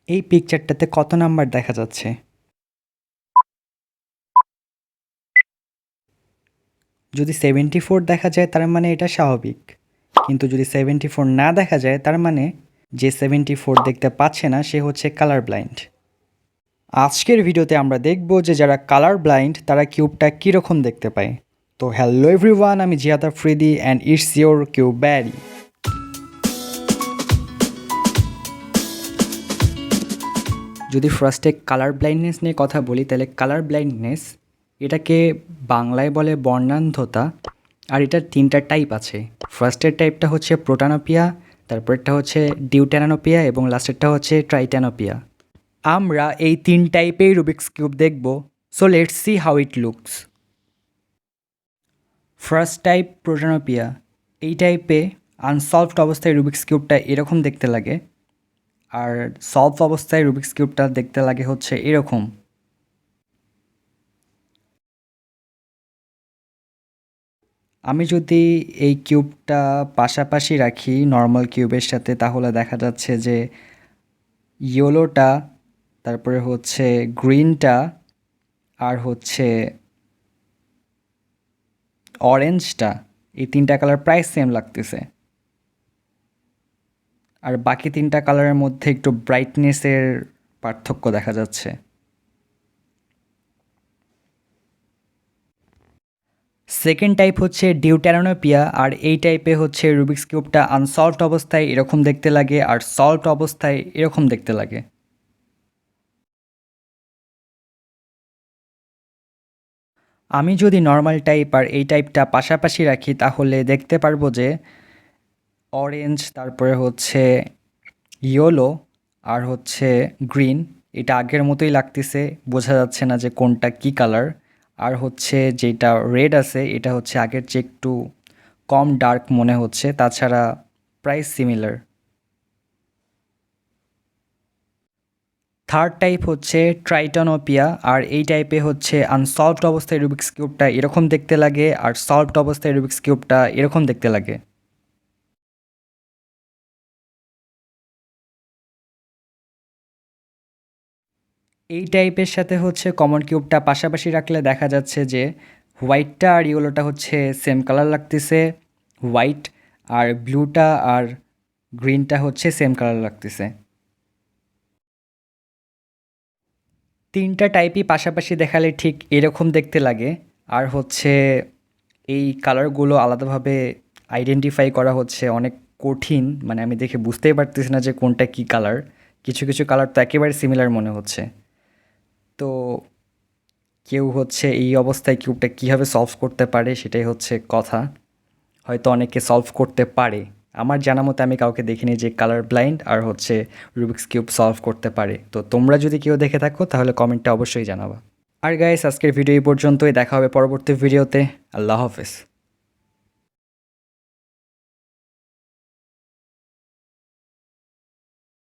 এই পিকচারটাতে কত নাম্বার দেখা যাচ্ছে? যদি 74 দেখা যায় তার মানে এটা স্বাভাবিক, কিন্তু যদি 74 না দেখা যায় তার মানে যে 74 দেখতে পাচ্ছে না সে হচ্ছে কালার ব্লাইন্ড। আজকের ভিডিওতে আমরা দেখব যে যারা কালার ব্লাইন্ড তারা কিউবটা কীরকম দেখতে পায়। তো হ্যালো এভরিওয়ান, আমি Ziyad Afridi and it's your CUbary। যদি ফার্স্টে কালার ব্লাইন্ডনেস নিয়ে কথা বলি তাহলে কালার ব্লাইন্ডনেস এটাকে বাংলায় বলে বর্ণান্ধতা, আর এটার তিনটা টাইপ আছে। ফার্স্টের টাইপটা হচ্ছে প্রোটানোপিয়া, তারপরেরটা হচ্ছে ডিউটেরানোপিয়া এবং লাস্টেরটা হচ্ছে ট্রাইটেনোপিয়া। আমরা এই তিন টাইপেই রুবিক্স কিউব দেখব, so let's see how it looks. First type protanopia, এই টাইপে আনসলভড অবস্থায় রুবিক্স কিউবটা এরকম দেখতে লাগে, আর সলভ অবস্থায় রুবিক্স কিউবটা দেখতে লাগে হচ্ছে এরকম। আমি যদি এই কিউবটা পাশাপাশি রাখি নর্মাল কিউবের সাথে তাহলে দেখা যাচ্ছে যে ইয়েলোটা, তারপরে হচ্ছে গ্রিনটা, আর হচ্ছে অরেঞ্জটা, এই তিনটা কালার প্রায় সেম লাগতেছে। আর বাকি তিনটা কালারের মধ্যে একটু ব্রাইটনেসের পার্থক্য দেখা যাচ্ছে। সেকেন্ড টাইপ হচ্ছে ডিউটেরানোপিয়া, আর এই টাইপে হচ্ছে রুবিক্স কিউবটা আনসলভড অবস্থায় এরকম দেখতে লাগে আর সলভড অবস্থায় এরকম দেখতে লাগে। আমি যদি নর্মাল টাইপ আর এই টাইপটা পাশাপাশি রাখি তাহলে দেখতে পারবো যে অরেঞ্জ, তারপরে হচ্ছে ইয়েলো, আর হচ্ছে গ্রিন, এটা আগের মতোই লাগতেছে, বোঝা যাচ্ছে না যে কোনটা কি কালার। আর হচ্ছে যেটা রেড আছে এটা হচ্ছে আগের চেয়ে একটু কম ডার্ক মনে হচ্ছে, তাছাড়া প্রায় সিমিলার। থার্ড টাইপ হচ্ছে ট্রাইটনোপিয়া, আর এই টাইপে হচ্ছে আনসলভড অবস্থায় রুবিক্স কিউবটা এরকম দেখতে লাগে আর সলভড অবস্থায় রুবিক্স কিউবটা এরকম দেখতে লাগে। এই টাইপের সাথে হচ্ছে কমন কিউবটা পাশাপাশি রাখলে দেখা যাচ্ছে যে হোয়াইটটা আর ইয়েলোটা হচ্ছে সেম কালার লাগতেছে, হোয়াইট আর ব্লুটা আর গ্রিনটা হচ্ছে সেম কালার লাগতেছে। তিনটা টাইপই পাশাপাশি দেখালে ঠিক এরকম দেখতে লাগে। আর হচ্ছে এই কালারগুলো আলাদাভাবে আইডেন্টিফাই করা হচ্ছে অনেক কঠিন, মানে আমি দেখে বুঝতেই পারতেছি না যে কোনটা কী কালার। কিছু কিছু কালার তো একেবারে সিমিলার মনে হচ্ছে। তো কেউ হচ্ছে এই অবস্থায় কিউবটা কীভাবে সলভ করতে পারে সেটাই হচ্ছে কথা। হয়তো অনেকে সলভ করতে পারে, আমার জানা মতে আমি কাউকে দেখিনি যে কালার ব্লাইন্ড আর হচ্ছে রুবিক্স কিউব সলভ করতে পারে। তো তোমরা যদি কেউ দেখে থাকো তাহলে কমেন্টে অবশ্যই জানাবা। আর গাইস, আজকের ভিডিও এই পর্যন্তই, দেখা হবে পরবর্তী ভিডিওতে। আল্লাহ হাফেজ।